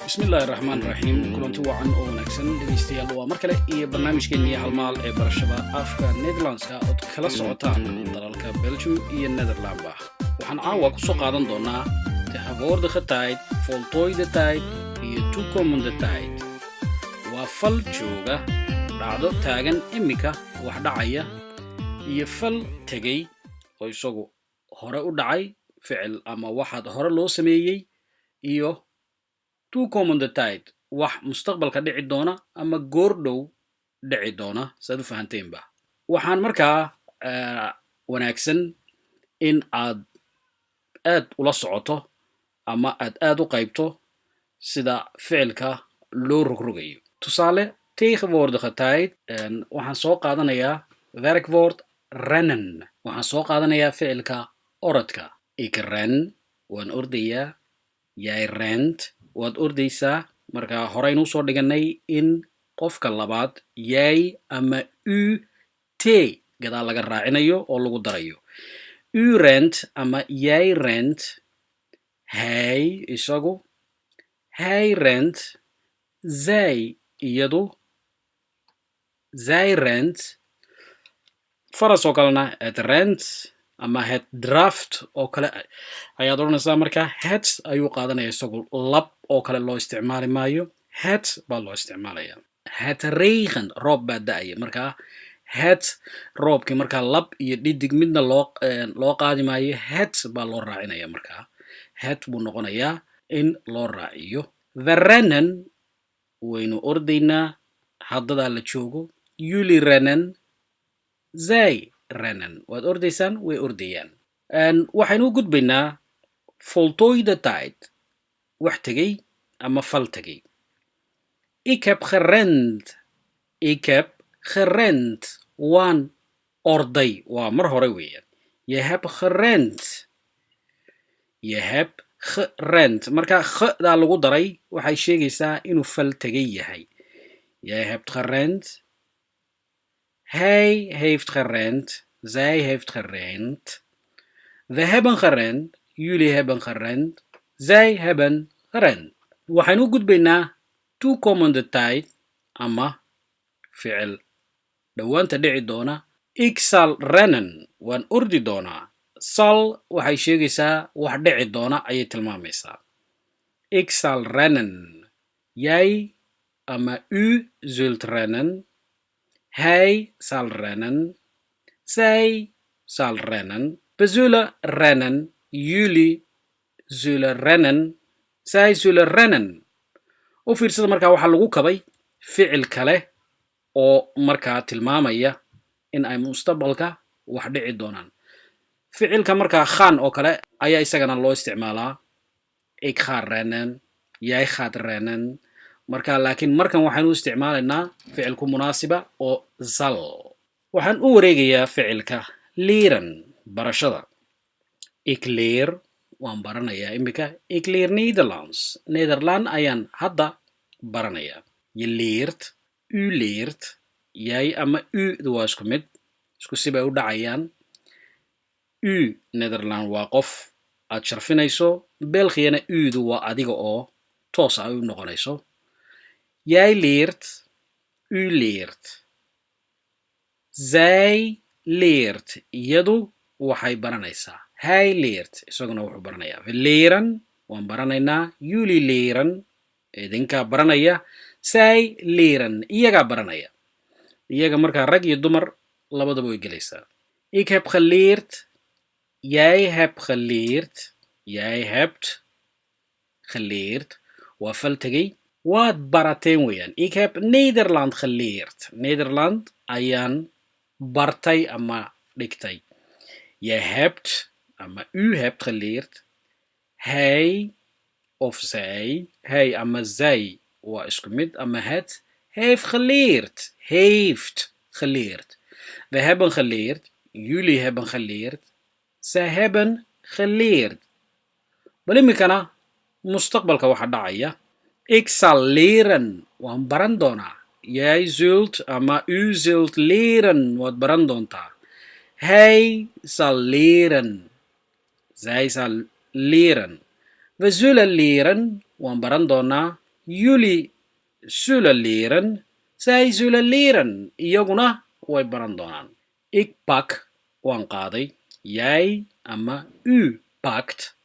bismillahi raxmaan raxiim kulanti wacan oo wanaagsan dhegaystayaal waa mar kale iyo barnaamijkeennii halmaal ee barashada afka netherlandska ood kala socotaan dalalka belgium iyo netherlandba waxaan caawa ku soo qaadan doonaa tegenwoordige tijd voltooide tijd iyo toekomende tijd waa fal jooga dhacdo taagan iminka wax dhacaya iyo fal tegey oo isagu hore u dhacay ficil ama waxaad hore loo sameeyey iyo toekomende tijd wax mustaqbalka dhici doona ama goordhow dhici doona saad u fahanteenba waxaan markaa wanaagsan in aad ula socoto ama aad u qaybto sida ficilka loo rogrogayo tusaale tegenwoordige tijd waxaan soo qaadanayaa werkwoord rennen waxaan soo qaadanayaa ficilka orodka ik ren waan ordayaa jij rent waad ordaysaa markaa horeynu soo dhiganay in qofka labaad yay ama u t gadaal laga raacinayo oo lagu darayo u rent ama yay rent hij isagu hij rent zij iyadu zij rent faras oo kalena het rent ama het draft oo kale ayaad odhanaysaa markaa het ayuu qaadanaya isagu lab oo kale loo isticmaali maayo het baa loo isticmaalaya het regen roob baa da-aya markaa het roobkii markaa lab iyo dhidig midna loo qaadi maayo het baa loo raacinaya markaa het buu noqonayaa in loo raaciyo we rennen waynu ordaynaa haddadaa la joogo jullie rennen zij rennen waad ordaysaan way ordayaan waxaynu u gudbaynaa voltooide tijd wax tegey ama fal tegey ik heb gerend waan orday waa mar hore weeyaan je hebt gerend marka daa lagu daray waxay sheegaysaa inuu fal tegey yahay je hebt gerend hij heeft gerend zij heeft gerend we hebben gerend jullie hebben gerend zij hebben gerend waxaynu u gudbaynaa toekomende tijd ama ficil dhowaanta dhici doona ik zal rennen waan ordi doonaa sal waxay sheegaysaa wax dhici doona ayay tilmaamaysaa ik zal rennen jij ama u zult rennen hij zal rennen zij zal rennen we zullen rennen jullie zullen rennen zij zullen rennen u fiirsada markaa waxaa lagu kabay ficil kale oo markaa tilmaamaya in ay mustaqbalka wax dhici doonaan ficilka markaa gaan oo kale ayaa isagana loo isticmaalaa ik ga rennen jij gaat rennen marka laakiin markan waxaynu u isticmaalaynaa ficilku munaasiba oo zal waxaan u wareegayaa ficilka leren barashada ik leer waan baranayaa iminka ik leer Nederlands Nederland ayaan hadda baranayaa je leert u leert jij ama u waa isku mid isku sibay u dhacayaan u Nederland waa qof aad sharfinayso Belgiana udu waa adiga oo toos ay u noqonayso jij leert u leert zij leert iyadu waxay baranaysaa hij leert isaguna wuxuu baranayaa we leren waan baranaynaa jullie leren idinkaa baranaya zij leren iyagaa baranaya iyaga markaa rag iyo dumar labadaba way gelaysaa ik heb geleerd jij hebt geleerd jij hebt geleerd waa fal tegey waad barateen weeyaan ik heb Nederland geleerd Nederland ayaan bartay ama dhigtay je hebt ama u hebt geleerd hij of zij hij ama zij waa isku mid ama het heeft geleerd we hebben geleerd jullie hebben geleerd zij hebben geleerd bal iminkana mustaqbalka waxa dhacaya ik zal leren waan baran doonaa jij zult ama u zult leren waad baran doontaa hij zal leren zij zal leren we zullen leren waan baran doonaa Jullie zullen leren. Zij zullen leren. Iyaguna way baran doonaan. Ik pak waan qaaday. Jij ama u pakt.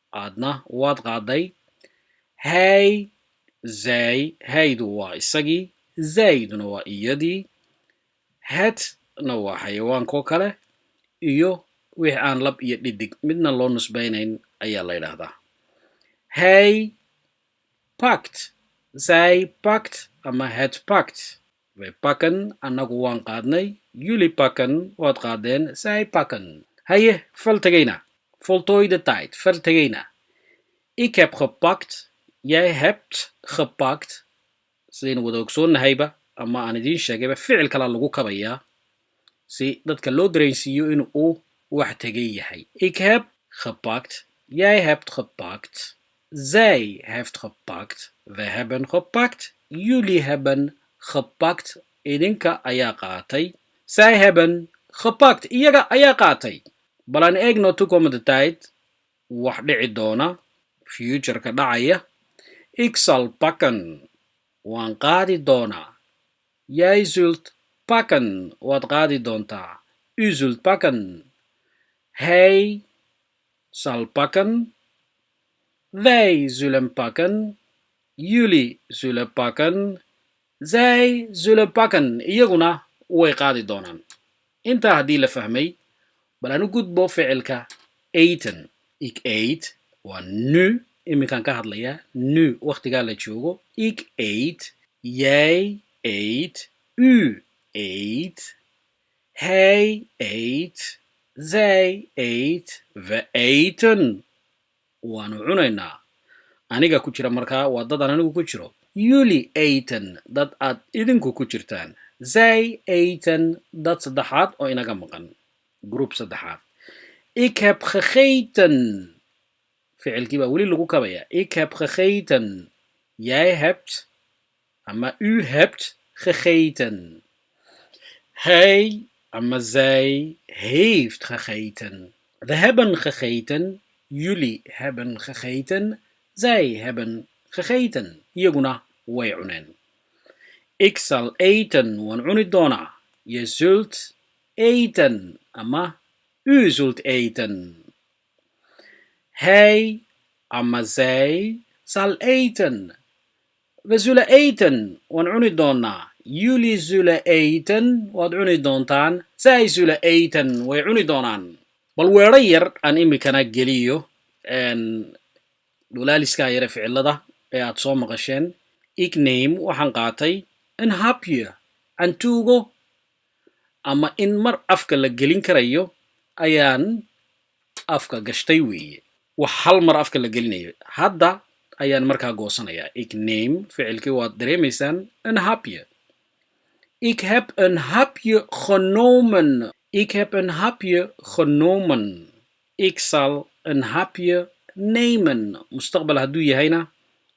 Aadna waad qaaday. Hij, zij, haydu waa isagii. Zayduna waa iyadii. Hetna waa xayawaankoo kale. Iyo wixii aan lab iyo dhidig midna loo nisbaynayn ayaa la yidhaahdaa. Hij pakt. Zij pakt ama het pakt. Wij pakken, annagu waan qaadnay. Jullie pakken, waad qaadeen. Zij pakken. Haye, voltageyna. Voltooide tijd. Voltageyna. Ik heb gepakt. Jij hebt gepakt. Sidaynu wada ogsoonnahayba ama aan idiin sheegayba ficil kalaa lagu kabayaa si dadka loo dareensiiyo in uu wax tegay yahay. Ik heb gepakt. Jij hebt gepakt. Zij heeft gepakt. We hebben gepakt. Jullie hebben gepakt. Idinka ayaa qaatay. Zij hebben gepakt. Iyaga ayaa qaatay. Bal aan eegno toekomende tijd. Wax dhici doona. Futureka dhacaya. Ik zal pakken. Waan qaadi doonaa. Jij zult pakken. Waad qaadi doontaa. U zult pakken. Hij zal pakken. Wij zullen pakken. Jullie zullen pakken. Zij zullen pakken. Iyaguna way qaadi doonaan. Intaa haddii la fahmay, bal aan u gudbo ficilka eten. Ik eet waa nu. Iminkaan ka hadlayaa. Nu waqtigaa la joogo. Ik eet. Jij eet. U eet. Hij eet. Zij eet. We eten. Waanu cunaynaa. Aniga ku jira markaa waa dad aan anigu ku jiro. Jullie eten. Dad aad idinku ku jirtaan. Zij eten. Dad saddexaad oo inaga maqan. Groep saddexaad. Ik heb gegeten. Ficilkii baa weli lagu kabayaa. Ik heb gegeten. Jij hebt ama u hebt gegeten. Hij ama zij heeft gegeten. We hebben gegeten. Jullie hebben gegeten. Zij hebben gegeten. Iyaguna way cuneen. Ik zal eten. Waan cuni doonaa. Je zult eten. Ama u zult eten. Hij ama zij zal eten. We zullen eten. Waan cuni doonaa. Jullie zullen eten. Waad cuni doontaan. Zij zullen eten. Way cuni doonaan. Bal weedho yar aan imikana geliyo dhulaaliskaa yare ficilada ee aad soo maqasheen. Ik neem waxaan qaatay een hapje. Aan tuugo ama in mar afka la gelin karayo ayaan afka gashtay weeye. Wax hal mar afka la gelinayo. Hadda ayaan markaa goosanayaa. Ik neem ficilkii waad dareemaysaan een hapje. Ik heb een hapje genomen. Ik heb een hapje genomen. Ik zal een hapje nemen. Mustaqbal hadduu yahayna.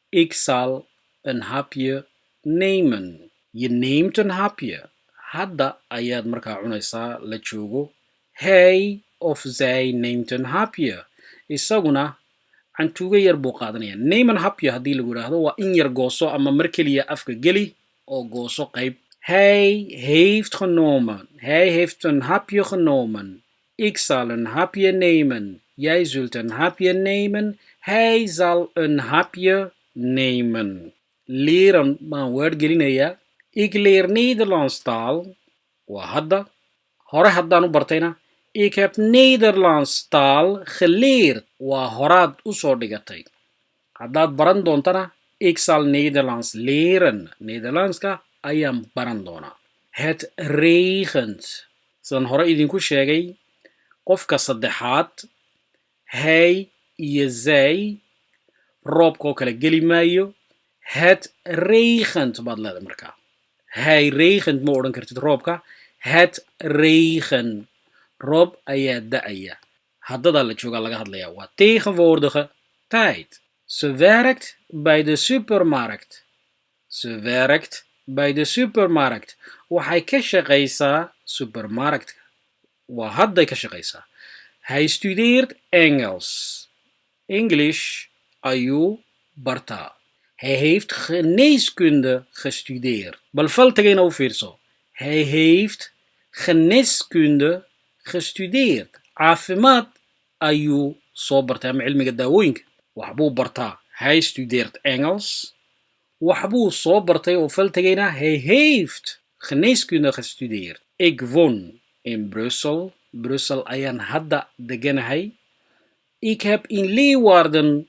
Ik zal een hapje nemen. Je neemt een hapje. Hadda ayaad markaa cunaysaa la joogo. Hij of zij neemt een hapje. Isaguna cantuuga yar buu qaadanaya. Neem een hapje haddii lagu yidhaahdo waa in yar gooso ama mar keliya afka geli oo gooso qayb. Hij heeft genomen. Hij heeft een hapje genomen. Ik zal een hapje nemen. Jij zult een hapje nemen. Hij zal een hapje nemen. Leren baan woord gelinayaa. Ik leer Nederlands taal. Waa hadda. Hore haddaan u bartayna. Ik heb Nederlands taal geleerd. Waa horaad u soo dhigatay. Haddaad baran doontana. Ik zal Nederlands leren. Nederlandska ayaan baran doonaa. Het regent. Sidaan hore idinku sheegay, qofka saddexaad, hij iyo zij, roobkoo kale geli maayo. Het regent baad leedahay markaa. Hij regent ma odhan kartid roobka. Het regen. Roob ayaa da'aya. Haddadaa la joogaa laga hadlayaa. Waa tegenwoordige tijd. Ze werkt bij de supermarkt. Ze werkt bij de supermarkt. Waxay ka shaqaysaa supermarktka. Waa hadday ka shaqaysaa. Hij studeert Engels. English ayuu bartaa. Hij heeft geneeskunde gestudeerd. Bal faltagayna u fiirso. Hij heeft geneeskunde gestudeerd. Caafimaad ayuu soo bartay ama cilmiga daawooyinka. Waxbuu bartaa. Hij studeert Engels. Waxbuu soo bartay oo faltagayna. Hij heeft geneeskunde gestudeerd. Ik woon in Brussel. Brussel ayaan hadda deganahay. Ik heb in Leeuwarden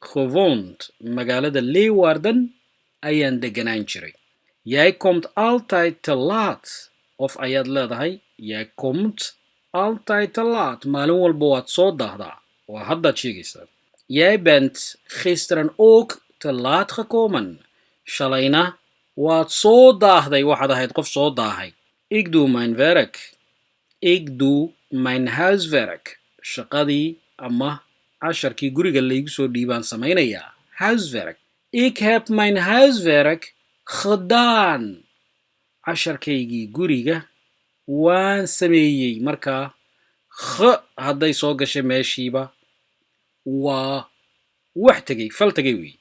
gewoond. Magaalada Leeuwarden ayaan deganaan jiray. Jij komt altijd te laat. Of ayaad leedahay, jij komt altijd te laat. Maalin walba waad soo dahdaa. Waa haddaad sheegaysaa. Jij bent gisteren ook te laat gekomen. Shalayna waad soo daahday. Waxaad ahayd qof soo daahay. Ik doe mijn werk. Ik doe mijn huiswerk. Shaqadii ama casharkii guriga laygu soo dhiibaan samaynayaa. Huiswerk. Ik heb mijn huiswerk gedaan. Casharkaygii guriga waan sameeyey. Marka hadday soo gashay meeshiiba waa wax tegay, fal tegay wey.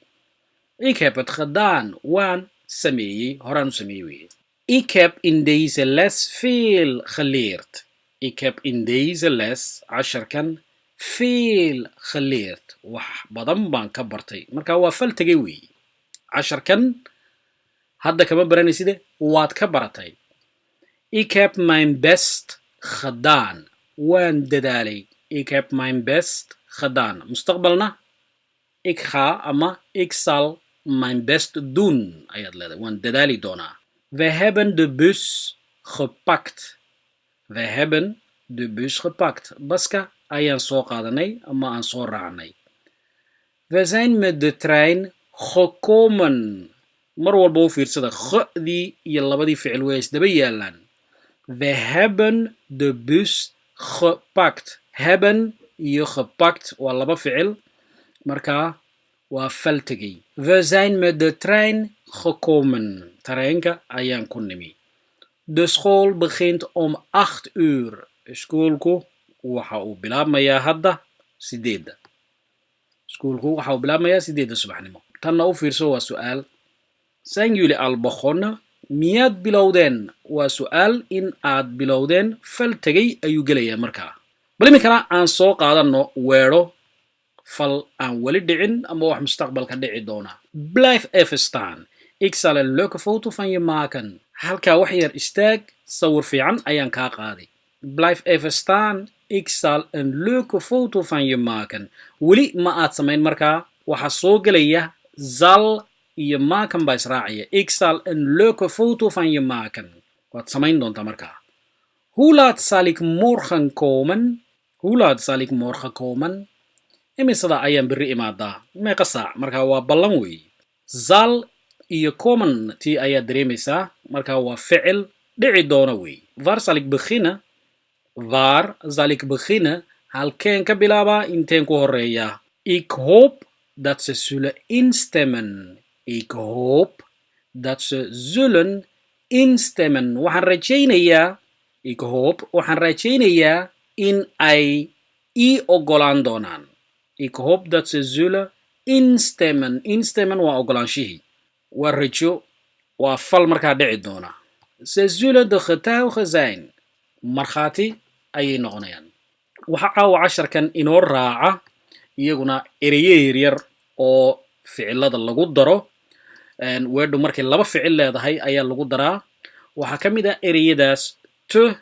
Ik heb het gedaan. Waan sameeyey. Horaan u sameeyey wey. Ik heb in deze les veel geleerd. Ik heb in deze les, casharkan, veel geleerd. Wax badan baan ka bartay. Marka waa fal tegay wey. Casharkan hadda kama baranaysid, waad ka baratay. Ik heb mijn best gedaan. Waan dadaalay. Ik heb mijn best gedaan. Mustaqbalna, ik ga ama ik zal mijn best doen. Ayaad leedahay. Waan dadaali doonaa. We hebben de bus gepakt. We hebben de bus gepakt. Baska ayaan soo qaadanay ama aan soo raacnay. We zijn met de trein gekomen. Mar walba u fiirsada. G'dii iyo labadii ficil way isdaba yaalaan. We hebben de bus gepakt. Hebben iyo gepakt waa laba ficil. Marka waa fal tegay. We zijn met de trein gekomen. Tareenka ayaan ku nimi. De school begint om 8 uur. Schoolku waxa uu bilaabmayaa hadda 8. Schoolku waxa uu bilaabmayaa 8 subaxnimo. Tanna u fiirso waa su'aal. Zijn jullie al begonnen? Miyaad bilowdeen? Waa su'aal in aad bilowdeen. Fal tegay ayuu gelayaa markaa. Bal iminkana aan soo qaadano weero fal aan weli dhicin ama wax mustaqbalka dhici doona. Blijf even staan. Ik zal een leuke foto van je maken. Halkaa wax yar istaag. Sawir fiican ayaan kaa qaaday. Blijf even staan. Ik zal een leuke foto van je maken. Weli ma aad samayn markaa. Waxaa soo gelaya zal iyo maken baa israacaya. Ik zal een leuke foto van je maken. Waad samayn doontaa markaa. Hoe laat zal ik morgen komen? Hoe laat zal ik morgen komen? Imisada ayaan beri imaadaa. Meeqa saac? Markaa waa ballan wey. Zal iyo komen tii ayaad dareemaysaa. Markaa waa ficil dhici doona wey. Waar zal ik beginnen? Waar zal ik beginnen? Halkeen ka bilaabaa? Inteen ku horeeyaa? Ik hoop dat ze zullen instemmen. Ik hoop dat ze zullen instemmen. Waxaan rajaynayaa, ik hoop, waxaan rajaynayaa in ay ii ogolaan doonaan. Ik hoop dat ze zullen instemmen. Instemmen waa ogolaanshihii. Waa rajo, waa fal markaa dhici doona. Ze zullen de getuigen zijn. Markhaati ayay noqonayaan. Waxa caawa casharkan inoo raaca iyaguna ereye yaryar oo ficilada lagu daro. Weedhu markay laba ficil leedahay ayaa lagu daraa. Waxaa ka mid ah ereyadaas te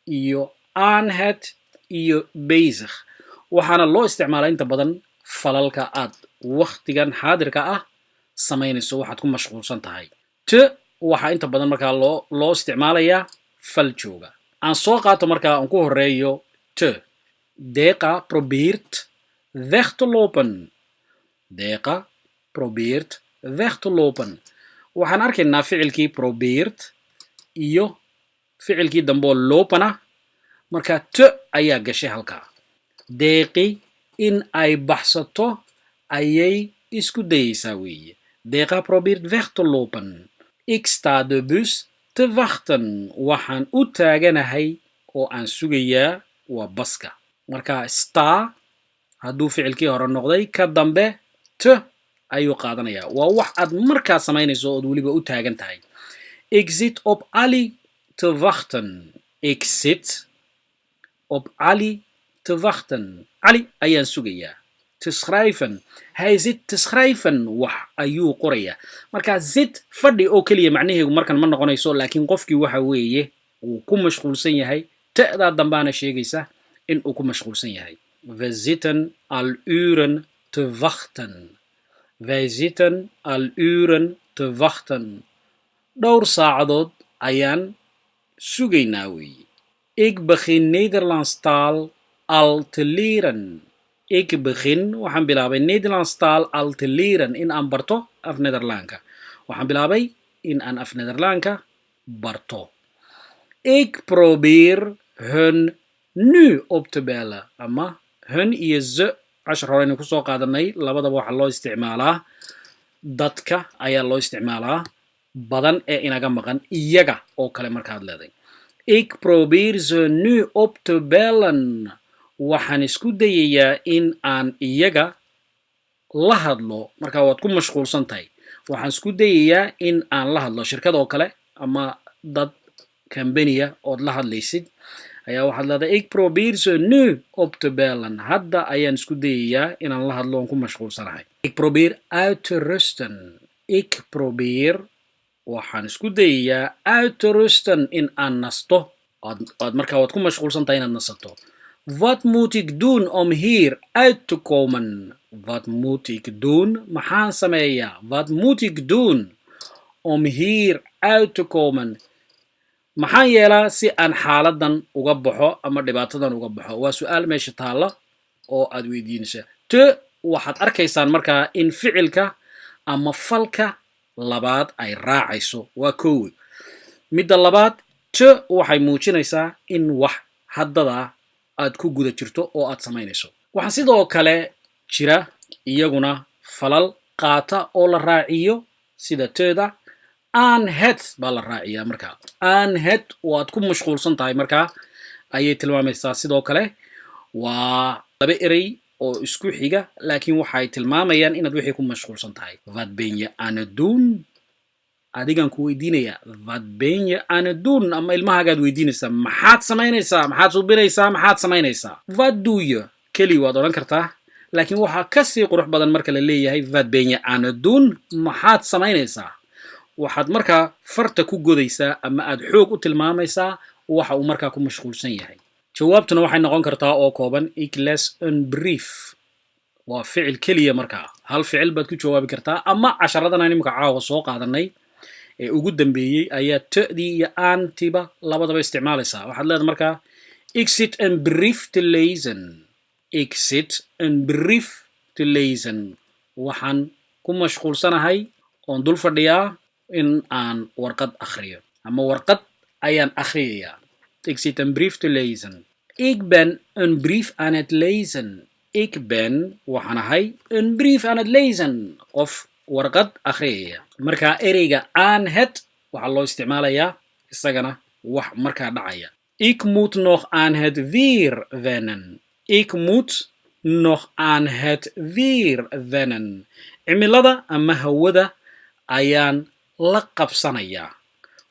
iyo aan het iyo bezig. Waxaana loo isticmaalaa inta badan falalka aad waqtigan xaadirka ah samaynayso waxaad ku mashquulsan tahay. Te waxaa inta badan markaa loo isticmaalayaa fal jooga. Aan soo qaato markaa aan ku horeeyo te. Deeqa probeert weg te lopen. Deeqa probeert weg te lopen. Waxaan arkaynaa ficilkii probeert iyo ficilkii damboo lopana. Marka te ayaa gashay halkaa. Deeqi in ay baxsato ayay isku dayaysaa weeye. Deeqa probeert weg te lopen. Ik sta de bus te wachten. Waxaan u taaganahay oo aan sugayaa waa baska. Marka sta hadduu ficilkii hore noqday ka dambe te ayuu qaadanayaa. Waa wax aad markaa samaynayso ood weliba u taagan tahay. Ik zit op Ali te wachten. Ik zit op Ali te wachten. Ali ayaan sugayaa. Te schrijven. Hij zit te schrijven. Wax ayuu qorayaa. Marka zit fadhi oo keliya macnaheedu markan ma noqonayso, laakiin qofkii waxa weeye uu ku mashquulsan yahay. Ta'daa dambaana sheegaysa in uu ku mashquulsan yahay. We zitten al uren te wachten. Wij zitten al uren te wachten. Dhowr saacadood ayaan sugaynaa weeye. Ik begin Nederlands taal al te leren. Ik begin, waxaan bilaabay Nederlands taal al te leren in aan barto af Nederlandka. Waxaan bilaabay in aan af Nederlandka barto. Ik probeer hun nu op te bellen. Ama hun iyo ze cashar horeynu ku soo qaadanay labadaba waxaa loo isticmaalaa dadka ayaa loo isticmaalaa badan ee inaga maqan iyaga oo kale markaad leedahay. Ik probeer ze nu op te bellen. Waxaan isku dayayaa in aan iyaga la hadlo. Marka waad ku mashquulsan tahay. Waxaan isku dayayaa in aan la hadlo shirkad oo kale ama dad kambaniya ood la hadlaysid ayaa waxaad leedahay ik probeer ze nu op te bellen. Hadda ayaan isku dayayaa inaan la hadlo oon ku mashquulsanahay. Ik probeer uit te rusten. Ik probeer waxaan isku dayayaa uit te rusten in aan nasto. Markaa waad ku mashquulsan tahay inaad nasato. Wat moet ik doen om hier uit te komen? Wat moet ik doen? Maxaan sameeyaa? Wat moet ik doen om hier uit te komen? Maxaan yeelaa si aan xaaladan uga baxo ama dhibaatadan uga baxo? Waa su'aal meesha taalla oo aad weydiinaysa. Te waxaad arkaysaan markaa in ficilka ama falka labaad ay raacayso. Waa koow. Midda labaad, te waxay muujinaysaa in wax haddada aad ku guda jirto oo aad samaynayso. Waxaa sidoo kale jira iyaguna falal qaata oo la raaciyo sida teeda. Aan het baa la raaciyaa markaa. Aan het waad ku mashquulsan tahay markaa ayay tilmaamaysaa. Sidoo kale waa laba erey oo isku xiga laakiin waxay tilmaamayaan inaad wixii ku mashquulsan tahay. Wat ben je aan het doen? Adigaan ku weydiinayaa. Wat ben je aan het doen? Ama ilmahaagaad weydiinaysaa. Maxaad samaynaysaa? Maxaad suubinaysaa? Maxaad samaynaysaa? Wat doe je? Keli waad odhan kartaa. Laakiin waxaa kasii qurux badan marka la leeyahay wat ben je aan het doen? Maxaad samaynaysaa? Waxaad markaa farta ku godaysaa ama aad xoog u tilmaamaysaa waxa uu markaa ku mashquulsan yahay. Jawaabtuna waxay noqon kartaa oo kooban ik les een brief. Waa ficil keliya markaa. Hal ficil baad ku jawaabi kartaa ama casharadan aan imika caawa soo qaadanay ee ugu dambeeyey ayaa ta'dii iyo aantiba labadaba isticmaalaysaa. Waxaad leedahay markaa ik zit een brief te lezen. Ik zit een brief te lezen. Waxaan ku mashquulsanahay oon dul fadhiyaa in aan warqad akhriyo ama warqad ayaan akhriyayaa. Ik zit een brief te lezen. Ik ben een brief aan het lezen. Ik ben waxaan ahay een brief aan het lezen. Of warqad akhriyaya. Markaa ereyga aan het waxaa loo isticmaalayaa isagana wax markaa dhacaya. Ik moet nog aan het weer wennen. Ik moet nog aan het weer wennen. Cimilada ama hawada ayaan la qabsanayaa.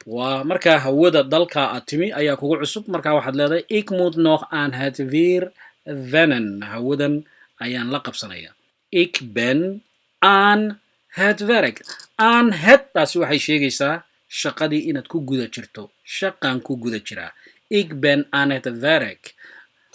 Waa markaa hawada dalka aad timi ayaa kugu cusub. Markaa waxaad leedahay ik moet nog aan het weer wennen. Hawadan ayaan la qabsanayaa. Ik ben aan het werk. Aan het taasi waxay sheegaysaa shaqadii inaad ku guda jirto. Shaqaan ku guda jiraa. Ik ben aan het werk.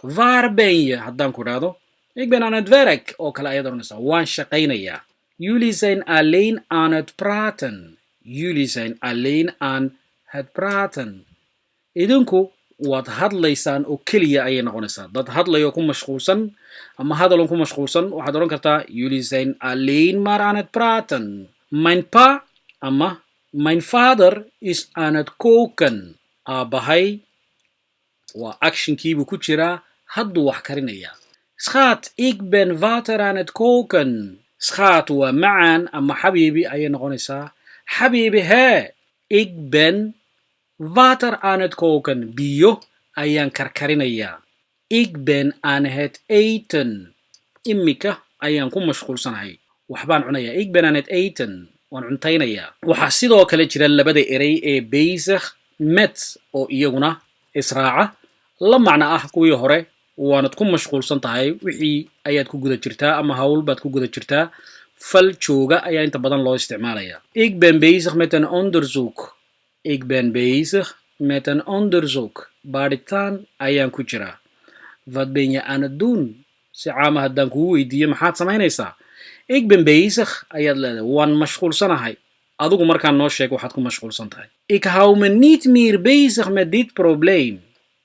Waar ben je? Haddaan ku dhahdo ik ben aan het werk oo kale ayaad oranaysaa. Waan shaqaynayaa. Jullie zijn alleen aan het praten. Jullie zijn alleen aan het praten. Idinku waad hadlaysaan oo keliya ayay noqonaysaa. Dad hadlayo ku mashquulsan ama hadalon ku mashquulsan waxaad oran kartaa jullie zijn alleen maar aan het praten. Mijn pa ama mijn vader is aan het koken. Aabahay waa actionkiibuu ku jiraa hadduu wax karinayaa. Schat, ik ben water aan het koken. Schat waa macaan ama xabiibi ayay noqonaysaa. Xabiibi hee, ik ben water aan het koken. Biyo ayaan karkarinayaa. Ik ben aan het eten. Imika ayaan ku mashquulsanahay. waxbaan cunayaa. Ik ben aan het eten. waan cuntaynayaa. waxaa sidoo kale jira labada erey ee bezig met oo iyaguna israaca la macno ah kuwii hore waanad ku mashquulsan tahay wixii ayaad ku guda jirtaa ama hawl baad ku guda jirtaa fal jooga ayaa inta badan loo isticmaalayaa. Ik ben bezig met een onderzoek. Ik ben bezig met een onderzoek. baadhitaan ayaan ku jiraa. Wat ben je aan het doen? si caama haddaan kugu weydiiyo maxaad samaynaysaa? Ik ben bezig ayaad leedahay waan mashquulsanahay. adigu markaan noo sheeg waxaad ku mashquulsan tahay. Ik hou me niet meer bezig met dit probleem.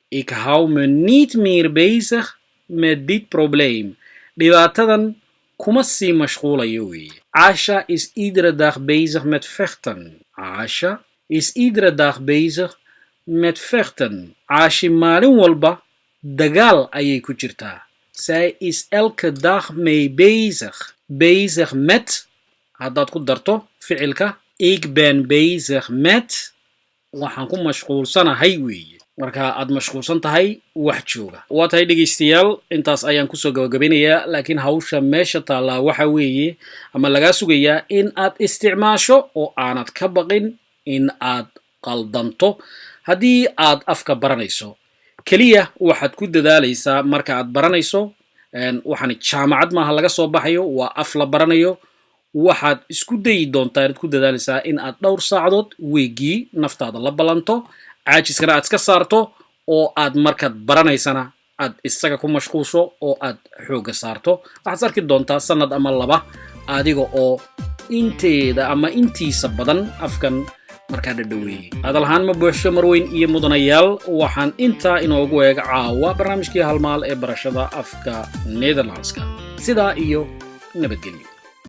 Ik hou me niet meer bezig met dit probleem. dhibaatadan kuma sii mashquulayo weeye. Asha is iedere dag bezig met vechten. Asha is iedere dag bezig met vechten. Ashi maalin walba dagaal ayay ku jirtaa. Zij is elke dag mee bezig. Bezig met, haddaad ku darto ficilka, ik ben bezig met, waxaan ku mashquulsanahay weeye. marka aad mashquulsan tahay wax jooga. waa tahay dhegaystayaal intaas ayaan kusoo gabagabeynayaa laakiin hawsha meesha taallaa waxa weeye ama lagaa sugayaa in aad isticmaasho oo aanad ka baqin in aad qaldanto haddii aad afka baranayso. keliya waxaad ku dadaalaysaa marka aad baranayso waxaan jaamacad maaha laga soo baxayo waa af la baranayo. waxaad isku dayi doontaa inaad ku dadaalaysaa in aad dhowr saacadood weegii naftaada la ballanto caajiskana aad iska saarto oo aad markaad baranaysana aad isaga ku mashquulsho oo aad xooga saarto. waxaad arki doontaa sanad ama laba adiga oo inteeda ama intiisa badan afkan markaa dhadhaweeyey. hadal ahaan ma buuxsho marweyn iyo mudanayaal waxaan intaa inoogu eega caawa barnaamijkii halmaal ee barashada afka Nederlandska. sidaa iyo nabadgelyo.